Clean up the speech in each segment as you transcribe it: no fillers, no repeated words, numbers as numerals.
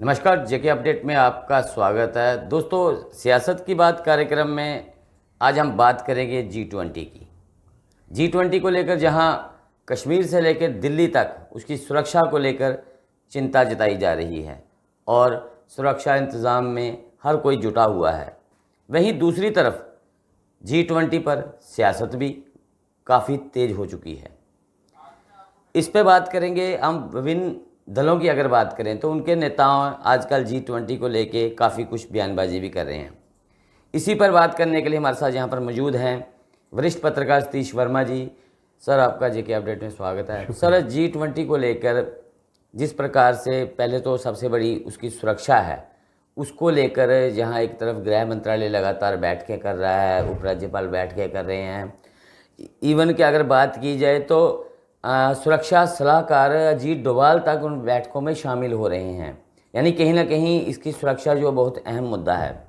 नमस्कार, जेके अपडेट में आपका स्वागत है। दोस्तों, सियासत की बात कार्यक्रम में आज हम बात करेंगे G20 की। G20 को लेकर जहां कश्मीर से लेकर दिल्ली तक उसकी सुरक्षा को लेकर चिंता जताई जा रही है और सुरक्षा इंतज़ाम में हर कोई जुटा हुआ है, वहीं दूसरी तरफ G20 पर सियासत भी काफ़ी तेज़ हो चुकी है। इस पे बात करेंगे हम। विभिन्न दलों की अगर बात करें तो उनके नेताओं आजकल G20 को लेके काफ़ी कुछ बयानबाजी भी कर रहे हैं। इसी पर बात करने के लिए हमारे साथ यहाँ पर मौजूद हैं वरिष्ठ पत्रकार सतीश वर्मा जी। सर, आपका जेके अपडेट में स्वागत है। सर, G20 को लेकर जिस प्रकार से पहले तो सबसे बड़ी उसकी सुरक्षा है, उसको लेकर जहाँ एक तरफ गृह मंत्रालय लगातार बैठकें कर रहा है, उपराज्यपाल बैठकें कर रहे हैं, इवन कि अगर बात की जाए तो सुरक्षा सलाहकार अजीत डोभाल तक उन बैठकों में शामिल हो रहे हैं। यानी कहीं ना कहीं इसकी सुरक्षा जो बहुत अहम मुद्दा है।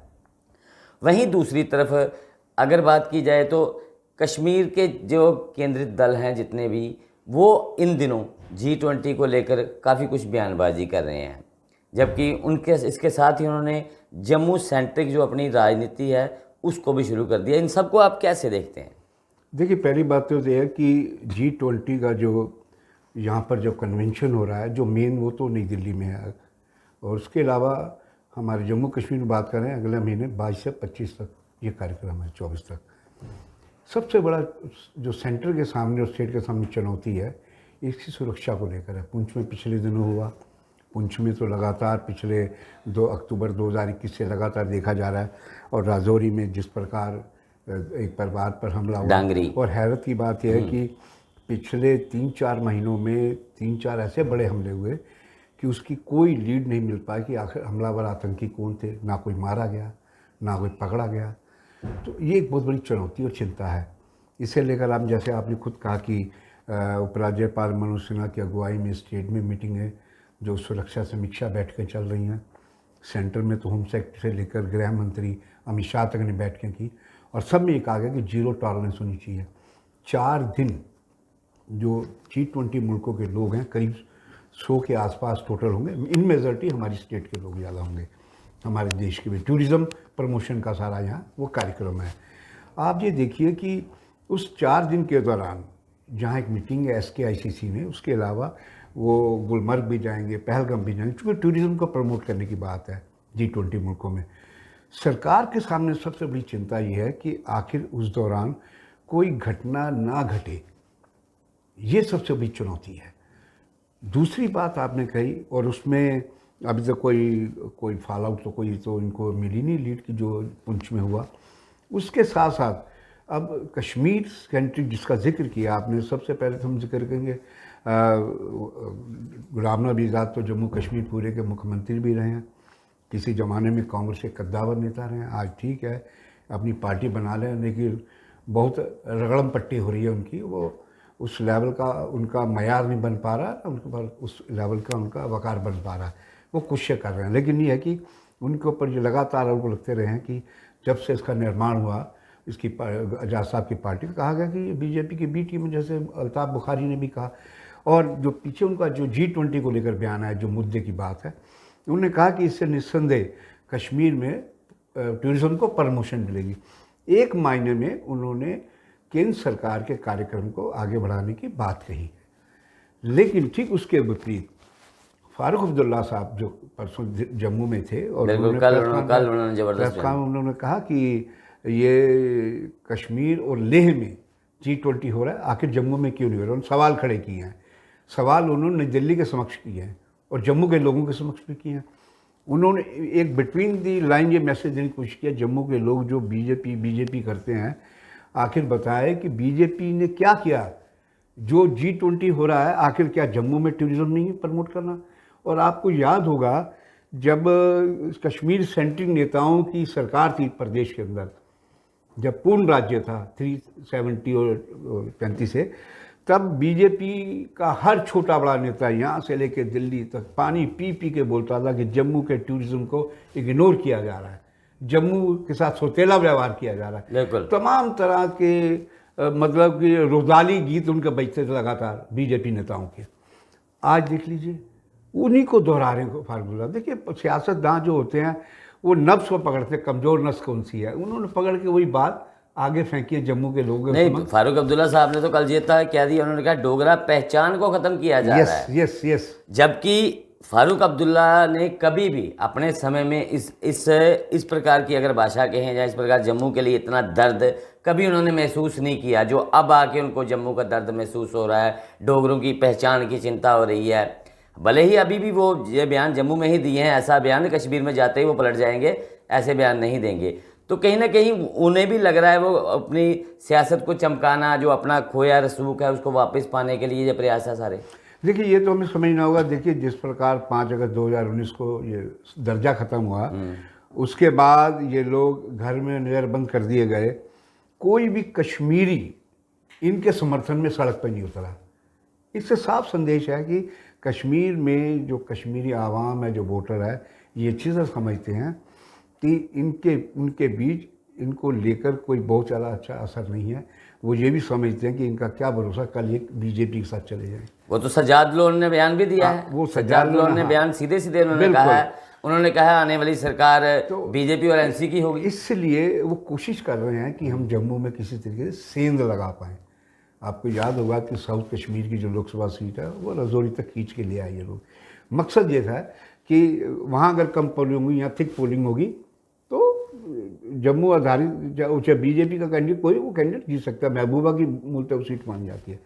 वहीं दूसरी तरफ अगर बात की जाए तो कश्मीर के जो केंद्रित दल हैं जितने भी, वो इन दिनों G20 को लेकर काफ़ी कुछ बयानबाजी कर रहे हैं, जबकि उनके इसके साथ ही उन्होंने जम्मू सेंट्रिक जो अपनी राजनीति है उसको भी शुरू कर दिया। इन सबको आप कैसे देखते हैं? देखिए, पहली बात तो ये है कि G20 का जो यहाँ पर जो कन्वेंशन हो रहा है, जो मेन वो तो नई दिल्ली में है, और उसके अलावा हमारे जम्मू कश्मीर में बात करें अगले महीने 22 से 25 तक ये कार्यक्रम है, 24 तक। सबसे बड़ा जो सेंटर के सामने और स्टेट के सामने चुनौती है, इसकी सुरक्षा को लेकर है। पुंछ में पिछले दिनों हुआ, पुंछ में तो लगातार पिछले 2 अक्टूबर 2021 से लगातार देखा जा रहा है, और राजौरी में जिस प्रकार एक परिवार पर हमला हुआ। और हैरत की बात यह है कि पिछले 3-4 महीनों में 3-4 ऐसे बड़े हमले हुए कि उसकी कोई लीड नहीं मिल पाई कि आखिर हमलावर आतंकी कौन थे। ना कोई मारा गया, ना कोई पकड़ा गया। तो ये एक बहुत बड़ी चुनौती और चिंता है। इसे लेकर आप, जैसे आपने खुद कहा कि उपराज्यपाल मनोज सिन्हा की अगुवाई में स्टेट में मीटिंग है, जो सुरक्षा समीक्षा बैठकें चल रही हैं। सेंटर में तो होम सेक्रेटरी से लेकर गृह मंत्री अमित शाह तक ने बैठकें की, और सब में ये कहा गया कि जीरो टॉलरेंस होनी चाहिए। 4 दिन जो G20 मुल्कों के लोग हैं, करीब 100 के आसपास टोटल होंगे। इन मेजॉरिटी हमारी स्टेट के लोग ज़्यादा होंगे, हमारे देश के भी। टूरिज़्म प्रमोशन का सारा यहाँ वो कार्यक्रम है। आप ये देखिए कि उस 4 दिन के दौरान जहाँ एक मीटिंग है SKICC में, उसके अलावा वो गुलमर्ग भी जाएंगे, पहलगाम भी जाएंगे, क्योंकि टूरिज़्म को प्रमोट करने की बात है G20 मुल्कों में। सरकार के सामने सबसे बड़ी चिंता ये है कि आखिर उस दौरान कोई घटना ना घटे, ये सबसे बड़ी चुनौती है। दूसरी बात आपने कही, और उसमें अभी तक कोई फॉल आउट तो कोई तो इनको मिली नहीं लीड की, जो पुंछ में हुआ। उसके साथ साथ अब कश्मीर सेंट्रिक जिसका जिक्र किया आपने, सबसे पहले तो हम जिक्र करेंगे गुलाम नबी आज़ाद तो जम्मू कश्मीर पूरे के मुख्यमंत्री भी रहे हैं, किसी ज़माने में कांग्रेस के कद्दावर नेता रहे हैं। आज ठीक है, अपनी पार्टी बना लें, लेकिन बहुत रगड़म पट्टी हो रही है उनकी। वो उस लेवल का उनका मयार नहीं बन पा रहा, उनके पास उस लेवल का उनका वकार बन पा रहा है। वो कोशिश कर रहे हैं, लेकिन ये है कि उनके ऊपर जो लगातार उनको लगते रहे हैं कि जब से इसका निर्माण हुआ, इसकी आज़ाद साहब की पार्टी, कहा गया कि बीजेपी की बी टीम, जैसे अल्ताफ़ बुखारी ने भी कहा। और जो पीछे उनका जो G20 को लेकर बयान है, जो मुद्दे की बात है, उन्होंने कहा कि इससे निस्संदेह कश्मीर में टूरिज़्म को प्रमोशन मिलेगी। एक मायने में उन्होंने केंद्र सरकार के कार्यक्रम को आगे बढ़ाने की बात कही। लेकिन ठीक उसके विपरीत फारूक अब्दुल्ला साहब, जो परसों जम्मू में थे, और उन्होंने कहा कि ये कश्मीर और लेह में G20 हो रहा है, आखिर जम्मू में क्यों नहीं हो रहा। उन्होंने सवाल खड़े किए हैं। सवाल उन्होंने नई दिल्ली के समक्ष किए हैं और जम्मू के लोगों के समक्ष भी किए हैं। उन्होंने एक बिटवीन दी लाइन ये मैसेज देने की कोशिश किया, जम्मू के लोग जो बीजेपी करते हैं, आखिर बताए कि बीजेपी ने क्या किया। जो G20 हो रहा है, आखिर क्या जम्मू में टूरिज़्म नहीं प्रमोट करना। और आपको याद होगा, जब कश्मीर सेंट्रिक नेताओं की सरकार थी प्रदेश के अंदर, जब पूर्ण राज्य था 370 और 35 से, तब बीजेपी का हर छोटा बड़ा नेता यहाँ से लेकर दिल्ली तक पानी पी पी के बोलता था कि जम्मू के टूरिज़्म को इग्नोर किया जा रहा है, जम्मू के साथ सौतेला व्यवहार किया जा रहा है। तमाम तरह के मतलब कि रुदाली गीत उनके बजते थे लगातार बीजेपी नेताओं के। आज देख लीजिए, उन्हीं को दोहरा रहे हैं फारूक अब्दुल्ला। देखिए सियासतदान जो होते हैं वो नब्ज को पकड़ते हैं, कमज़ोर नस्ल कौन सी है, उन्होंने पकड़ के वही बात आगे फेंकी है जम्मू के लोगों नहीं, फारूक अब्दुल्ला साहब ने तो कल जीता क्या दिया, उन्होंने कहा डोगरा पहचान को खत्म किया जा रहा है। Yes yes. जबकि फारूक अब्दुल्ला ने कभी भी अपने समय में इस प्रकार की अगर भाषा कहें या इस प्रकार जम्मू के लिए इतना दर्द कभी उन्होंने महसूस नहीं किया जो अब आके उनको जम्मू का दर्द महसूस हो रहा है, डोगरों की पहचान की चिंता हो रही है। भले ही अभी भी वो ये बयान जम्मू में ही दिए हैं, ऐसा बयान कश्मीर में जाते ही वो पलट जाएंगे, ऐसे बयान नहीं देंगे। तो कहीं ना कहीं उन्हें भी लग रहा है वो अपनी सियासत को चमकाना, जो अपना खोया रसूख है उसको वापस पाने के लिए ये प्रयास है सारे। देखिए ये तो हमें समझना होगा। देखिए जिस प्रकार 5 अगस्त 2019 को ये दर्जा ख़त्म हुआ, उसके बाद ये लोग घर में नज़रबंद कर दिए गए, कोई भी कश्मीरी इनके समर्थन में सड़क पर नहीं उतरा। इससे साफ संदेश है कि कश्मीर में जो कश्मीरी आवाम है, जो वोटर है, ये चीज़ें समझते हैं कि उनके बीच इनको लेकर कोई बहुत ज़्यादा अच्छा असर नहीं है। वो ये भी समझते हैं कि इनका क्या भरोसा कल ये बीजेपी के साथ चले जाए। वो तो सज्जाद लोन ने बयान भी दिया है, वो सज्जाद लोन ने बयान सीधे सीधे उन्होंने कहा है, उन्होंने कहा आने वाली सरकार तो बीजेपी और एनसी की होगी। इसलिए वो कोशिश कर रहे हैं कि हम जम्मू में किसी तरीके से सेंध लगा पाएँ। आपको याद होगा कि साउथ कश्मीर की जो लोकसभा सीट है वो रजौरी तक खींच के ले आए ये लोग। मकसद ये था कि वहाँ अगर कम पोलिंग हुई या थिक पोलिंग होगी तो जम्मू आधारित चाहे बीजेपी का कैंडिडेट कोई वो कैंडिडेट जीत सकता है, महबूबा की मूलतः सीट मानी जाती है।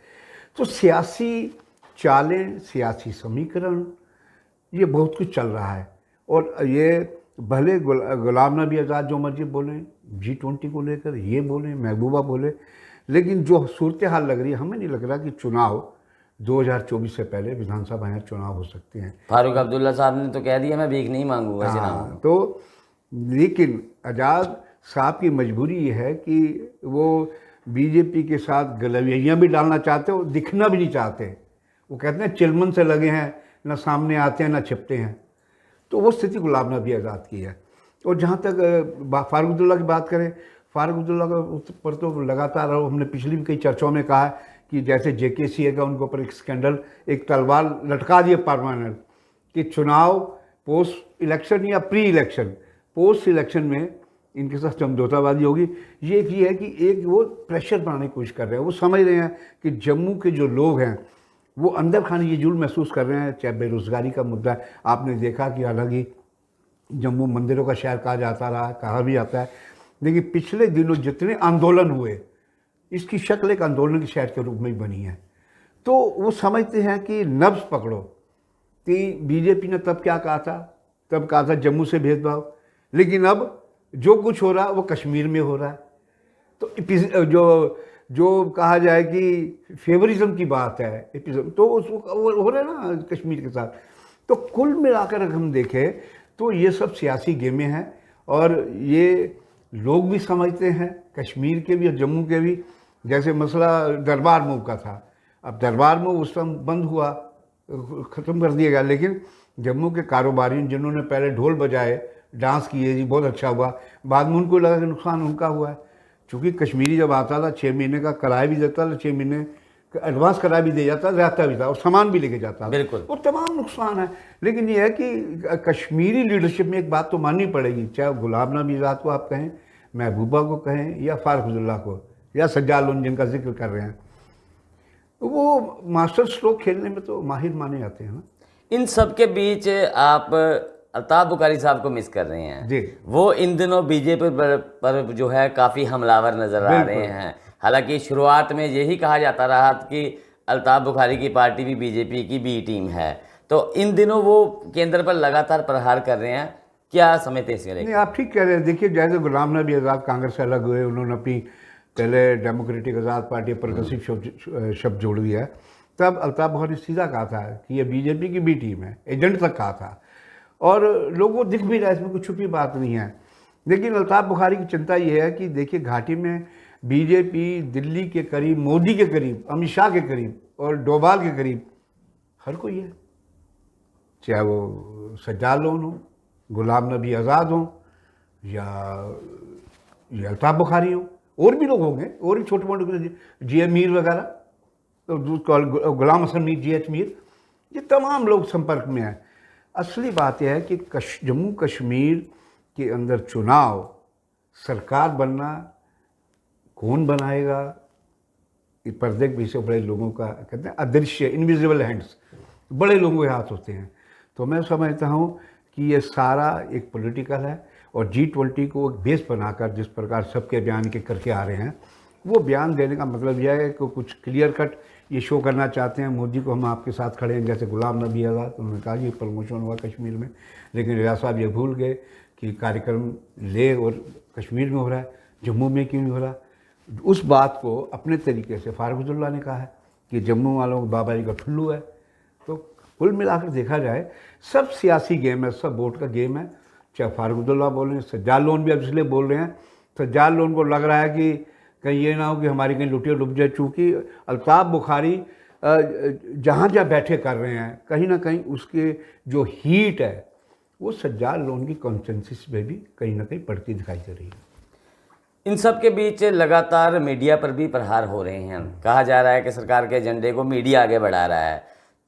तो सियासी चालें, सियासी समीकरण, ये बहुत कुछ चल रहा है। और ये भले गुलाम नबी आज़ाद जो मर्जी बोलें, G20 को लेकर ये बोलें, महबूबा बोले, लेकिन जो सूरत हाल लग रही है, हमें नहीं लग रहा कि चुनाव 2024 से पहले विधानसभा यहाँ चुनाव हो सकते हैं। फारूक अब्दुल्ला साहब ने तो कह दिया मैं भीख नहीं मांगूंगा चुनाव। तो लेकिन आज़ाद साहब की मजबूरी ये है कि वो बीजेपी के साथ गलवियाँ भी डालना चाहते हो, दिखना भी नहीं चाहते। वो कहते हैं चिलमन से लगे हैं, ना सामने आते हैं ना छिपते हैं। तो वो स्थिति गुलाम नबी आज़ाद की है। और जहाँ तक फारूक अब्दुल्ला की बात करें, फारूक अब्दुल्ला पर तो लगातार हमने पिछली भी कई चर्चाओं में कहा है कि जैसे JKCA का उनके ऊपर एक स्कैंडल, एक तलवार लटका दिए परमानेंट कि चुनाव पोस्ट इलेक्शन या प्री इलेक्शन, पोस्ट इलेक्शन में इनके साथ समझौताबाजी होगी। ये है कि एक वो प्रेशर बनाने की कोशिश कर रहे हैं। वो समझ रहे हैं कि जम्मू के जो लोग हैं वो अंदर खाने ये जुल्म महसूस कर रहे हैं। चाहे बेरोज़गारी का मुद्दा है, आपने देखा कि हालांकि जम्मू मंदिरों का शहर कहा जाता रहा, कहा भी जाता है, लेकिन पिछले दिनों जितने आंदोलन हुए इसकी शक्ल एक आंदोलन के शहर के रूप में ही बनी है। तो वो समझते हैं कि नब्ज़ पकड़ो कि बीजेपी ने तब क्या कहा था जम्मू से भेदभाव, लेकिन अब जो कुछ हो रहा है वो कश्मीर में हो रहा है। तो जो कहा जाए कि फेवरिज्म की बात है, तो उसको हो रहा है ना कश्मीर के साथ। तो कुल मिलाकर अगर हम देखें तो ये सब सियासी गेमें हैं और ये लोग भी समझते हैं, कश्मीर के भी और जम्मू के भी। जैसे मसला दरबार मूव का था, अब दरबार मूव उस समय बंद हुआ, ख़त्म कर दिया गया, लेकिन जम्मू के कारोबारी जिन्होंने पहले ढोल बजाए, डांस किए, जी बहुत अच्छा हुआ, बाद में उनको लगा कि नुकसान उनका हुआ है। चूँकि कश्मीरी जब आता था 6 महीने का किराया भी देता था, 6 महीने का एडवांस किराया भी दे जाता, रहता भी था और सामान भी लेके जाता था। बिल्कुल, और तमाम नुकसान है। लेकिन ये है कि कश्मीरी लीडरशिप में एक बात तो माननी पड़ेगी, चाहे गुलाम नबी आज़ाद को आप कहें, महबूबा को कहें या फारूक अब्दुल्ला को या सज्जाद लोन जिनका जिक्र कर रहे हैं, वो मास्टर स्ट्रोक खेलने में तो माहिर माने जाते हैं ना। इन सब के बीच आप अल्ताफ बुखारी साहब को मिस कर रहे हैं जी। वो इन दिनों बीजेपी पर जो है काफ़ी हमलावर नज़र आ रहे हैं। हालांकि शुरुआत में यही कहा जाता रहा कि अल्ताफ बुखारी की पार्टी भी बीजेपी की बी टीम है, तो इन दिनों वो केंद्र पर लगातार प्रहार कर रहे हैं। क्या समझते हैं इसके लिए? नहीं, आप ठीक कह रहे हैं। देखिए जैसे गुलाम नबी आज़ाद कांग्रेस से अलग हुए, उन्होंने अपनी पहले डेमोक्रेटिक आज़ाद पार्टी प्रोग्रेसिव शब्द जोड़ दिया, तब अल्ताफ बुखारी ने सीधा कहा था कि ये बीजेपी की बी टीम है, एजेंट तक कहा था, और लोगों को दिख भी रहा है, इसमें कोई छुपी बात नहीं है। लेकिन अल्ताफ बुखारी की चिंता ये है कि देखिए घाटी में बीजेपी दिल्ली के करीब, मोदी के करीब, अमित शाह के करीब और डोभाल के करीब हर कोई है, चाहे वो सज्जाद लोन हो, गुलाम नबी आज़ाद हो या अल्ताफ बुखारी हो, और भी लोग होंगे, और भी छोटे मोटे G.M. मीर वगैरह, तो गुलाम हसन मीर, GH मीर, ये तमाम लोग संपर्क में हैं। असली बात यह है कि जम्मू कश्मीर के अंदर चुनाव, सरकार बनना, कौन बनाएगा, ये पर्दे के पीछे बड़े लोगों का, कहते हैं अदृश्य, इनविजिबल हैंड्स, बड़े लोगों के हाथ होते हैं। तो मैं समझता हूँ कि ये सारा एक पॉलिटिकल है, और G20 को एक बेस बनाकर जिस प्रकार सबके बयान के करके आ रहे हैं, वो बयान देने का मतलब यह है कि कुछ क्लियर कट ये शो करना चाहते हैं मोदी को हम आपके साथ खड़े हैं। जैसे गुलाम नबी आज़ाद, उन्होंने कहा ये प्रमोशन हुआ कश्मीर में, लेकिन रियाज साहब ये भूल गए कि कार्यक्रम ले और कश्मीर में हो रहा है, जम्मू में क्यों नहीं हो रहा। उस बात को अपने तरीके से फारूक अब्दुल्ला ने कहा है कि जम्मू वालों को बाबा जी का ठुल्लू है। तो कुल मिलाकर देखा जाए सब सियासी गेम है, सब वोट का गेम है। चाहे फारूक अब्दुल्ला बोल रहे हैं, सज्जाद लोन भी अब इसलिए बोल रहे हैं, सज्जाद लोन को लग रहा है कि कहीं ये ना हो कि हमारी कहीं लुटिया डूब जाए, चूँकि अल्ताफ़ बुखारी जहाँ जहाँ बैठे कर रहे हैं, कहीं ना कहीं उसके जो हीट है वो सज्जाद लोन की कॉन्सेंसिस में भी कहीं ना कहीं पड़ती दिखाई दे रही है। इन सब के बीच लगातार मीडिया पर भी प्रहार हो रहे हैं। कहा जा रहा है कि सरकार के एजेंडे को मीडिया आगे बढ़ा रहा है।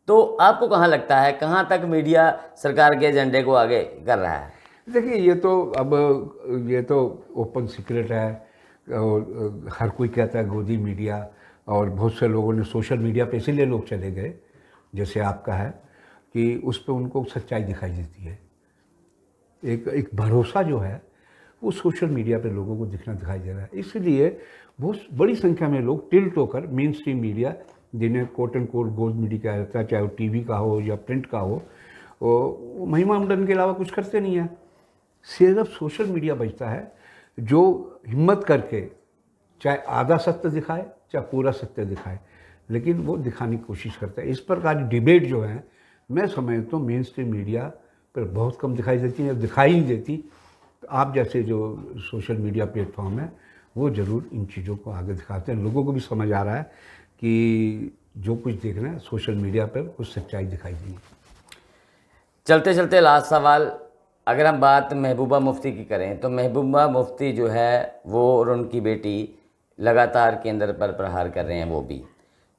तो आपको कहाँ लगता है कहाँ तक मीडिया सरकार के एजेंडे को आगे कर रहा है? देखिए, ये तो ओपन सीक्रेट है, और हर कोई कहता है गोदी मीडिया, और बहुत से लोगों ने सोशल मीडिया पे इसीलिए लोग चले गए, जैसे आपका है, कि उस पर उनको सच्चाई दिखाई देती है। एक भरोसा जो है वो सोशल मीडिया पे लोगों को दिखाई दे रहा है। इसलिए बहुत बड़ी संख्या में लोग टिल्ट होकर मेन स्ट्रीम मीडिया, जिन्हें quote end quote gold media कहा जाता है, चाहे वो टीवी का हो या प्रिंट का हो, वो महिमा मंडन के अलावा कुछ करते नहीं हैं। सिर्फ सोशल मीडिया बचता है जो हिम्मत करके चाहे आधा सत्य दिखाए चाहे पूरा सत्य दिखाए, लेकिन वो दिखाने की कोशिश करता है। इस प्रकार की डिबेट जो है, मैं समझता हूँ मेन स्ट्रीम मीडिया पर बहुत कम दिखाई देती है, दिखाई नहीं देती। तो आप जैसे जो सोशल मीडिया प्लेटफॉर्म है वो ज़रूर इन चीज़ों को आगे दिखाते हैं। लोगों को भी समझ आ रहा है कि जो कुछ देखना है सोशल मीडिया पर कुछ सच्चाई दिखाई देगी। चलते चलते लास्ट सवाल, अगर हम बात महबूबा मुफ्ती की करें तो महबूबा मुफ्ती जो है वो और उनकी बेटी लगातार केंद्र पर प्रहार कर रहे हैं वो भी।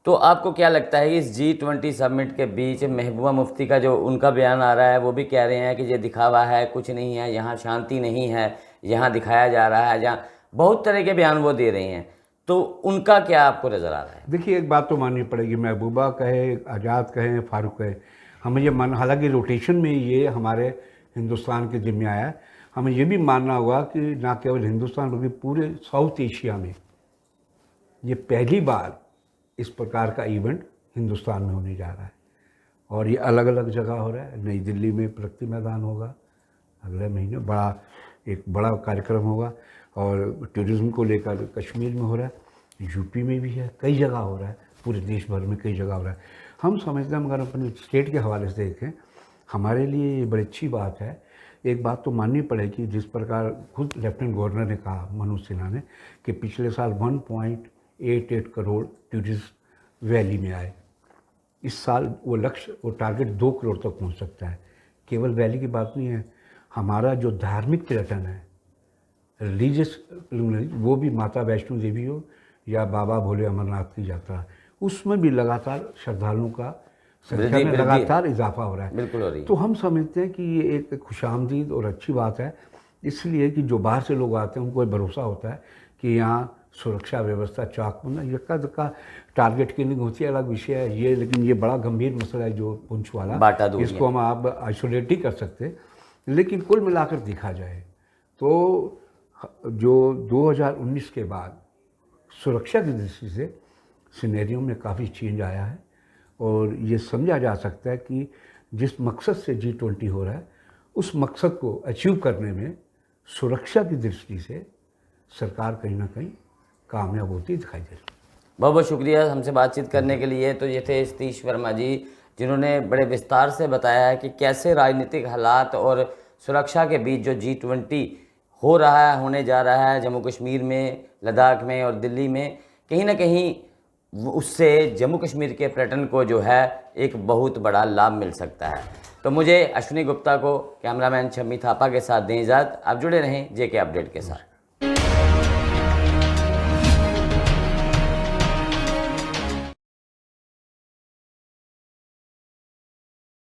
तो आपको क्या लगता है इस G20 समिट के बीच महबूबा मुफ्ती का जो उनका बयान आ रहा है वो भी कह रहे हैं कि ये दिखावा है, कुछ नहीं है, यहाँ शांति नहीं है, यहाँ दिखाया जा रहा है, जहाँ बहुत तरह के बयान वो दे रहे हैं, तो उनका क्या आपको नज़र आ रहा है? देखिए, एक बात तो माननी पड़ेगी, महबूबा कहे, आज़ाद कहें, फारूक कहे, हमें ये मान, हालांकि रोटेशन में ये हमारे हिंदुस्तान के जिम्मे आया है, हमें ये भी मानना होगा कि ना केवल हिंदुस्तान बल्कि पूरे साउथ एशिया में ये पहली बार इस प्रकार का इवेंट हिंदुस्तान में होने जा रहा है। और ये अलग अलग जगह हो रहा है। नई दिल्ली में प्रगति मैदान होगा अगले महीने, एक बड़ा कार्यक्रम होगा, और टूरिज़्म को लेकर कश्मीर में हो रहा है, यूपी में भी है, कई जगह हो रहा है, पूरे देश भर में कई जगह हो रहा है। हम समझते हैं, अगर अपने स्टेट के हवाले से देखें, हमारे लिए ये बड़ी अच्छी बात है। एक बात तो माननी पड़ेगी, जिस प्रकार खुद लेफ्टिनेंट गवर्नर ने कहा, मनोज सिन्हा ने, कि पिछले साल 1.88 करोड़ टूरिस्ट वैली में आए। इस साल वो लक्ष्य, वो टारगेट 2 करोड़ तक पहुंच सकता है। केवल वैली की बात नहीं है, हमारा जो धार्मिक पर्यटन है, रिलीजियस, वो भी माता वैष्णो देवी हो या बाबा भोले अमरनाथ की यात्रा, उसमें भी लगातार श्रद्धालुओं का संख्या में लगातार इजाफा हो रहा है। बिल्कुल हो रही है। तो हम समझते हैं कि ये एक खुशामदीद और अच्छी बात है, इसलिए कि जो बाहर से लोग आते हैं उनको भरोसा होता है कि यहाँ सुरक्षा व्यवस्था चाकबंद, यक्का दुक्का टारगेट किलिंग होती है, अलग विषय है ये, लेकिन ये बड़ा गंभीर मसला है जो पुंछ वाला, इसको हम आप आइसोलेट ही कर सकते। लेकिन कुल मिलाकर देखा जाए तो जो 2019 के बाद सुरक्षा की दृष्टि से सिनेरियो में काफ़ी चेंज आया है, और ये समझा जा सकता है कि जिस मकसद से G20 हो रहा है उस मकसद को अचीव करने में सुरक्षा की दृष्टि से सरकार कहीं ना कहीं कामयाब होती दिखाई दे रही है। बहुत बहुत शुक्रिया हमसे बातचीत करने के लिए। तो ये थे सतीश वर्मा जी, जिन्होंने बड़े विस्तार से बताया है कि कैसे राजनीतिक हालात और सुरक्षा के बीच जो G20 हो रहा है, होने जा रहा है जम्मू कश्मीर में, लद्दाख में और दिल्ली में, कहीं ना कहीं उससे जम्मू कश्मीर के पर्यटन को जो है एक बहुत बड़ा लाभ मिल सकता है। तो मुझे अश्विनी गुप्ता को, कैमरामैन शम्मी थापा के साथ दें इजाज़त। आप जुड़े रहें JK अपडेट के साथ।